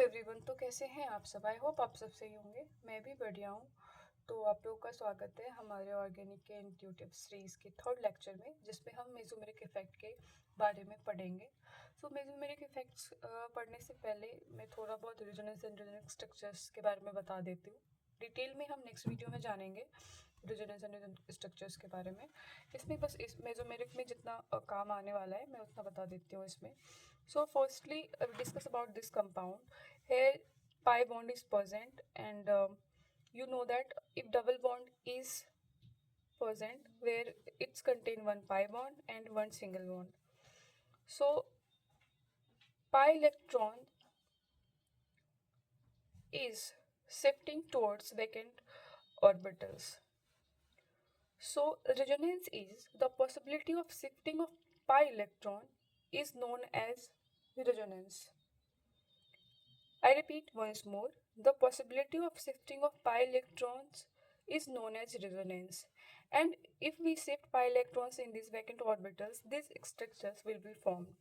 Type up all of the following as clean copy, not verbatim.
Everyone, तो कैसे हैं आप सब। आई होप आप सब सही होंगे। मैं भी बढ़िया हूँ। तो आप लोगों का स्वागत है हमारे ऑर्गेनिक के इंट्यूटिव सीरीज़ के थर्ड लेक्चर में, जिसमें हम मेसोमेरिक इफेक्ट के बारे में पढ़ेंगे। सो मेसोमेरिक इफेक्ट्स पढ़ने से पहले मैं थोड़ा बहुत रेजोनेंस एंड रेजोनेंस स्ट्रक्चर्स के बारे में बता देती हूँ। डिटेल में हम नेक्स्ट वीडियो में जानेंगे रेजोनेंस एंड स्ट्रक्चर्स के बारे में। इसमें बस इस मेसोमेरिक में जितना काम आने वाला है मैं उतना बता देती हूँ इसमें। So firstly, we discuss about this compound. Here, pi bond is present, and you know that if double bond is present, where it's contain one pi bond and one single bond. So pi electron is shifting towards vacant orbitals. So resonance is the possibility of shifting of pi electron is known as resonance. I repeat once more, the possibility of shifting of pi electrons is known as resonance. And if we shift pi electrons in these vacant orbitals, these structures will be formed.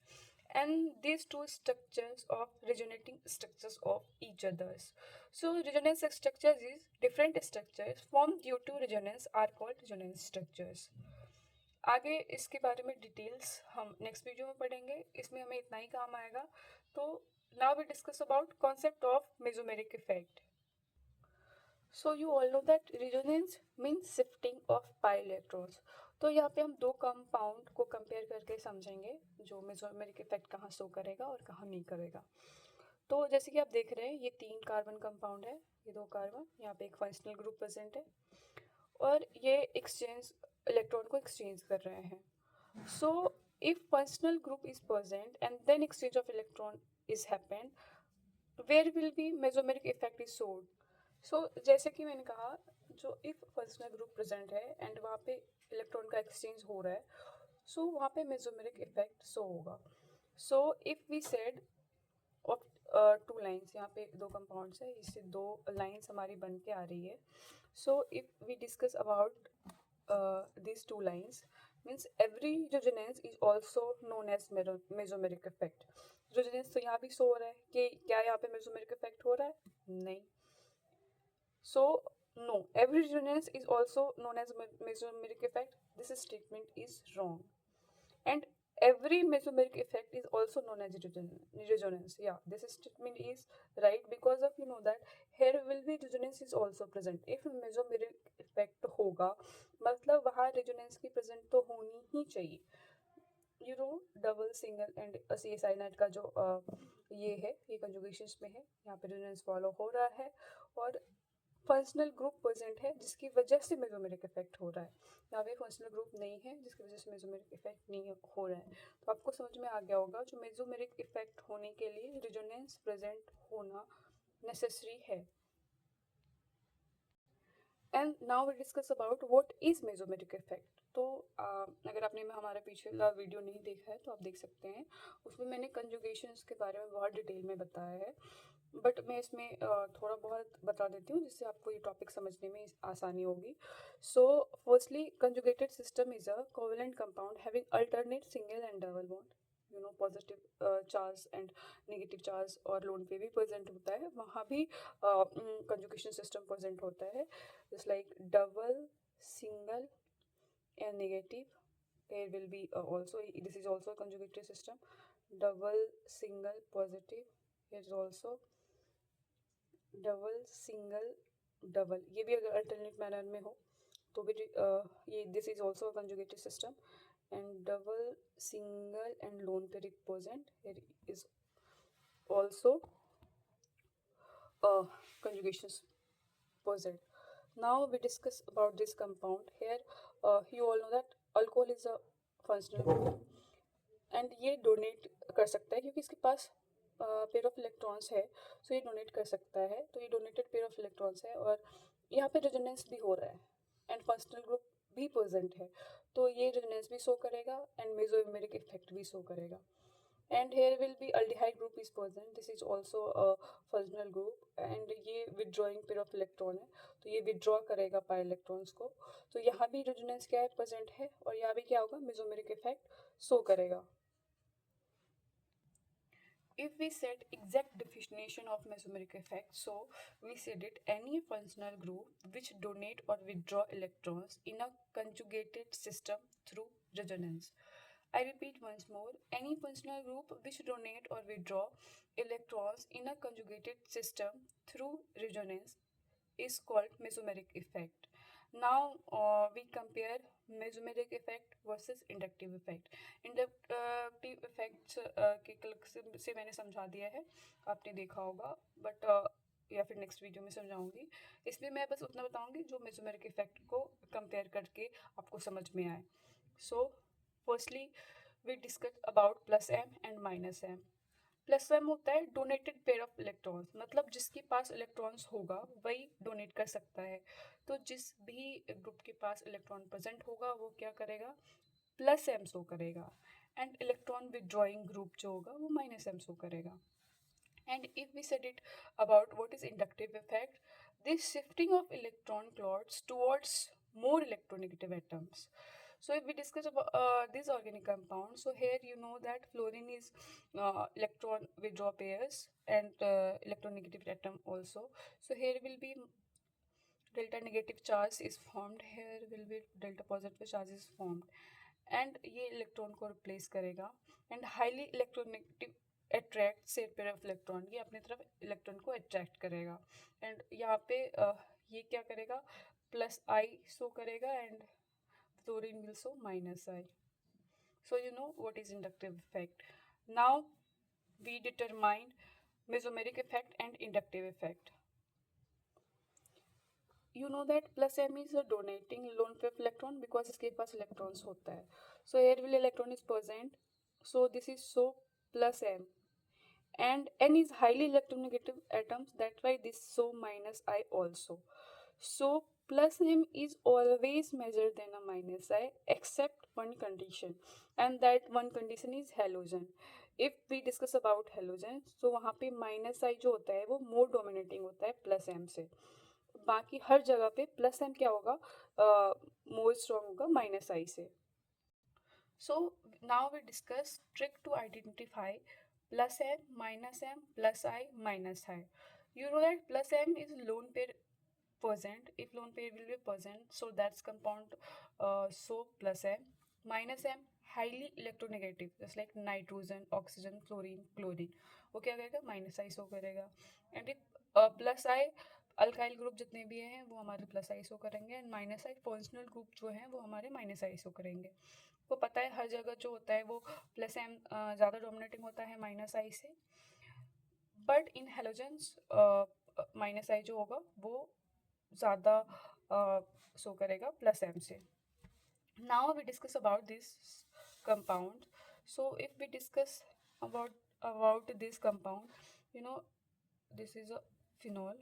And these two structures of resonating structures of each others. So resonance structures is different structures formed due to resonance are called resonance structures. आगे इसके बारे में details हम next video में पढ़ेंगे। इसमें हमें इतना ही काम आएगा। तो now we discuss about concept of mesomeric effect. So you all know that resonance means shifting of pi electrons. तो यहाँ पे हम दो कंपाउंड को कंपेयर करके समझेंगे जो मेसोमेरिक इफेक्ट कहाँ शो करेगा और कहाँ नहीं करेगा। तो जैसे कि आप देख रहे हैं, ये 3 कार्बन कंपाउंड है, ये 2 कार्बन, यहाँ पे एक फंक्शनल ग्रुप प्रेजेंट है और ये एक्सचेंज इलेक्ट्रॉन को एक्सचेंज कर रहे हैं। So if functional group is present and then exchange of electron is happened, where will be mesomeric effect is showed. So जैसे कि मैंने कहा, जो इफ फंक्शनल ग्रुप प्रेजेंट है एंड वहाँ पे इलेक्ट्रॉन का एक्सचेंज हो रहा है, सो वहाँ पे मेसोमेरिक इफेक्ट शो होगा। So if we said of 2 lines, यहाँ पे 2 कंपाउंड्स है, इससे 2 लाइन्स हमारी बन के आ रही है। So if we discuss about these 2 lines, means every resonance is also known as mesomeric effect. resonance तो यहाँ भी शो हो रहा है कि क्या यहाँ पे mesomeric effect हो रहा है? नहीं। So no, every resonance is also known as mesomeric effect. This statement is wrong. And every mesomeric effect is also known as resonance. Yeah, this statement is right because of, you know, that here will be resonance is also present. if mesomeric effect होगा मतलब वहाँ resonance की present तो होनी ही चाहिए। You know, double single and C S I NET का जो ये है, ये कंजुगेशंस में है, यहाँ पे रेजोनेंस फॉलो हो रहा है और फंक्शनल ग्रुप प्रेजेंट है जिसकी वजह से मेसोमेरिक इफेक्ट हो रहा है। यहाँ पे फंक्शनल ग्रुप नहीं है जिसकी वजह से मेसोमेरिक इफेक्ट नहीं हो रहा है। तो आपको समझ में आ गया होगा जो मेसोमेरिक इफेक्ट होने के लिए रेजोनेंस प्रेजेंट होना नेसेसरी है। And now we discuss about what is mesomeric effect. तो अगर आपने हमारा पिछला वीडियो नहीं देखा है तो आप देख सकते हैं, उसमें मैंने कंजुगेशंस के बारे में बहुत डिटेल में बताया है, बट मैं इसमें थोड़ा बहुत बता देती हूँ जिससे आपको ये टॉपिक समझने में आसानी होगी। So firstly, conjugated system is a covalent compound having alternate single and double bond. You know, positive charge and negative charge और लोन पे भी प्रेजेंट होता है, वहाँ भी कंजुगेशन सिस्टम प्रेजेंट होता है, just like double, single and negative. There will be also, this is also a conjugated system, double, single, positive. Here is also double, single, double. ये भी अगर alternate manner में हो तो भी ये this is also a conjugated system, and double, single and lone pair present. Here is also conjugations present. Now we discuss about this compound. Here you all know that alcohol is a functional group and ये donate कर सकता है क्योंकि इसके पास pair of electrons है, सो ये donate कर सकता है। तो ये डोनेटेड पेयर ऑफ इलेक्ट्रॉन्स है और यहाँ पे रेजोनेंस भी हो रहा है एंड फंक्शनल ग्रुप भी प्रेजेंट है, तो ये रेजोनेंस भी शो करेगा एंड मेसोमेरिक इफेक्ट भी शो करेगा। and here will be aldehyde group is present, this is also a functional group and ये withdrawing pair of electron है, तो ये withdraw करेगा pi electrons को, तो यहाँ भी रेजोनेंस क्या है, प्रेजेंट है और यहाँ भी क्या होगा, मेसोमेरिक इफेक्ट शो करेगा। if we set exact definition of mesomeric effect, so we said it any functional group which donate or withdraw electrons in a conjugated system through resonance. I repeat once more, any functional group which donate or withdraw electrons in a conjugated system through resonance is called mesomeric effect. Now we compare mesomeric effect versus inductive effect. Inductive effects के से मैंने समझा दिया है, आपने देखा होगा, but या फिर नेक्स्ट वीडियो में समझाऊंगी. इसमें मैं बस उतना बताऊंगी जो मेसोमेरिक इफेक्ट को कंपेयर करके आपको समझ में आए. So firstly we discuss about plus M and minus M. Plus M होता है डोनेटेड पेयर ऑफ इलेक्ट्रॉन्स, मतलब जिसके पास इलेक्ट्रॉन्स होगा वही डोनेट कर सकता है. तो जिस भी ग्रुप के पास इलेक्ट्रॉन प्रेजेंट होगा वो क्या करेगा, प्लस एम शो करेगा. एंड इलेक्ट्रॉन विदड्रॉइंग ग्रुप जो होगा वो माइनस एम शो करेगा. And if we said it about what is inductive effect, this shifting of electron clouds towards more electronegative atoms. So if we discuss about these organic compounds, so here you know that fluorine is electron withdraw pairs and electronegative atom also. So here will be delta negative charge is formed, here will be delta positive charge is formed, and ये electron को replace करेगा. And highly electronegative attract set pair of electron, ये अपनी तरफ electron को attract करेगा. And यहाँ पे ये क्या करेगा, प्लस आई शो करेगा and fluorine will show minus I. So you know what is inductive effect. Now we determine mesomeric effect and inductive effect. You know that plus m is a donating lone pair of electron because इसके पास electrons होता है. So here will electron is present. So this is so plus m. And n is highly electronegative atoms. That's why this so minus I also. So plus m is always measured than a minus I except one condition, and that one condition is halogen. If we discuss about halogen, so वहाँ पे minus I जो होता है वो more dominating होता है plus m से. बाकी हर जगह पे प्लस एम क्या होगा, मोर स्ट्रॉन्ग होगा माइनस आई से. So now we discuss trick to identify plus M, minus M, plus I, minus I. You know that plus M is lone pair present. If lone pair will be present, so that's compound so plus m. Minus m highly electronegative, just like nitrogen, oxygen, chlorine, chlorine, वो क्या करेगा, minus I show करेगा. And if plus I, alkyl group जितने भी हैं वो हमारे plus I show करेंगे, and minus I functional group जो हैं वो हमारे माइनस आई शो करेंगे. वो पता है हर जगह जो होता है वो प्लस एम ज़्यादा डोमिनेटिंग होता है माइनस आई से, but in halogens minus I जो होगा वो ज़्यादा शो करेगा प्लस एम से. Now we discuss about this compound. So if we discuss about this compound, you know this is a phenol,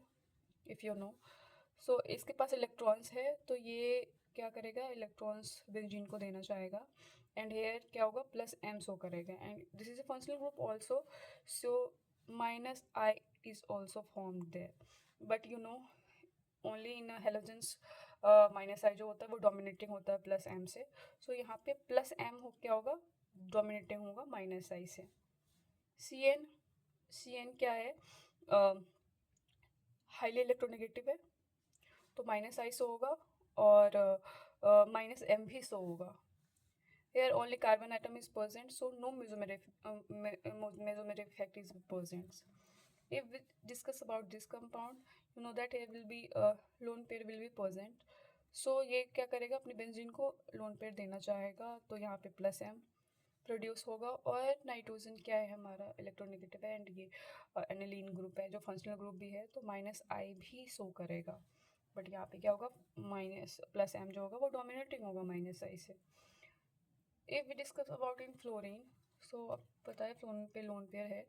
if you know. So इसके पास electrons है, तो ये क्या करेगा, इलेक्ट्रॉन्स बेंजीन को देना चाहेगा. एंड हेयर क्या होगा, प्लस एम शो करेगा. And this is a functional group also, so minus I is also formed there. But you know only in halogens minus I जो होता है वो डोमिनेटिंग होता है प्लस एम से. सो यहाँ पे प्लस एम हो क्या होगा, डोमिनेटिंग होगा माइनस आई से. सी एन क्या है, हाईली इलेक्ट्रोनेगेटिव है, तो माइनस आई शो होगा और माइनस एम भी शो होगा. Here only carbon atom is present, so no mesomeric effect is present. If we discuss about this compound, you know that here will be lone pair will be present. So ये क्या करेगा, अपनी benzene को lone pair देना चाहेगा, तो यहाँ पे प्लस एम प्रोड्यूस होगा. और नाइट्रोजन क्या है हमारा, इलेक्ट्रोनेगेटिव है, एंड ये एनिलीन ग्रुप है जो फंक्शनल ग्रुप भी है, तो माइनस आई भी शो करेगा. बट यहाँ पे क्या होगा, माइनस प्लस एम जो होगा वो डोमिनेटिंग होगा माइनस आई से. If we discuss about in fluorine, so अब पता है फ्लोरीन पे लोन पेयर है,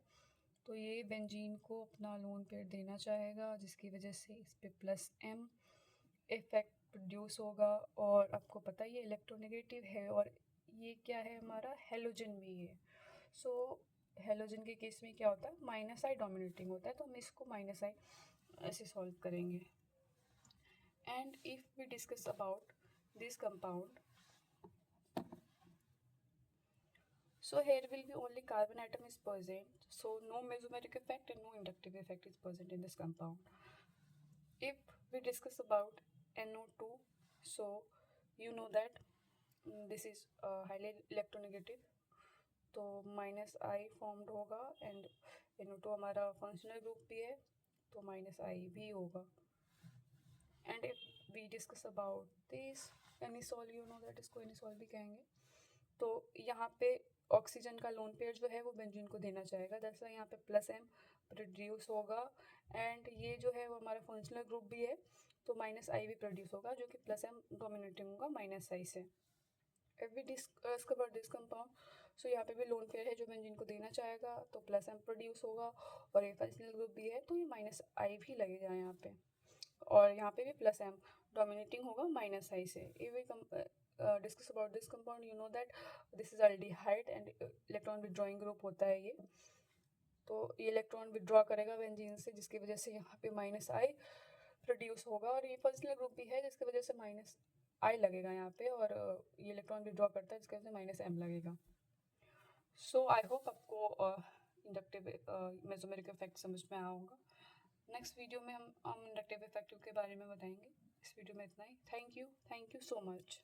तो ये बेंजीन को अपना लोन पेयर देना चाहेगा, जिसकी वजह से इस पे प्लस एम इफेक्ट प्रोड्यूस होगा. और आपको पता है ये इलेक्ट्रोनेगेटिव है, और ये क्या है हमारा, हेलोजन भी है. सो हेलोजन के केस में क्या होता है, माइनस आई डोमिनेटिंग होता है, तो हम इसको माइनस आई ऐसे सॉल्व करेंगे. And if we discuss about this compound, So here will be only carbon atom is present, so no mesomeric effect and no inductive effect is present in this compound. If we discuss about NO2, so you know that this is highly electronegative, तो minus आई formed होगा and NO2 हमारा functional group भी है तो minus I भी होगा. And if we discuss about this anisole, you know that इसको anisole भी कहेंगे. तो यहाँ पे ऑक्सीजन का लोन पेयर जो है वो बेंजीन को देना चाहेगा, दैट्स वाई यहाँ पे प्लस एम प्रोड्यूस होगा. एंड ये जो है वो हमारा फंक्शनल ग्रुप भी है तो माइनस आई भी प्रोड्यूस होगा जो कि प्लस एम डोमिनेटिंग होगा माइनस आई से. If we discuss about this compound, so यहाँ पे भी लोन पेयर है जो बेंजीन को देना चाहेगा तो प्लस एम प्रोड्यूस होगा और ये फंक्शनल ग्रुप भी है तो ये माइनस आई भी लगेगा यहाँ पे. और यहाँ पे भी प्लस एम डोमिनेटिंग होगा माइनस आई से. If we discuss about this compound, you know that this is aldehyde and electron withdrawing group होता है ये. तो ये इलेक्ट्रॉन विड्रॉ करेगा बेंजीन से जिसकी वजह से यहाँ पे माइनस आई प्रोड्यूस होगा और ये फंक्शनल ग्रुप भी है जिसकी वजह से माइनस आई लगेगा यहाँ पे और ये इलेक्ट्रॉन विड्रॉ करता है जिसकी वजह से माइनस एम लगेगा. सो आई होप आपको इंडक्टिव मेसोमेरिक इफेक्ट समझ में आया होगा. नेक्स्ट वीडियो में हम इंडक्टिव इफेक्ट के बारे में बताएंगे. इस वीडियो में इतना ही. Thank you so much.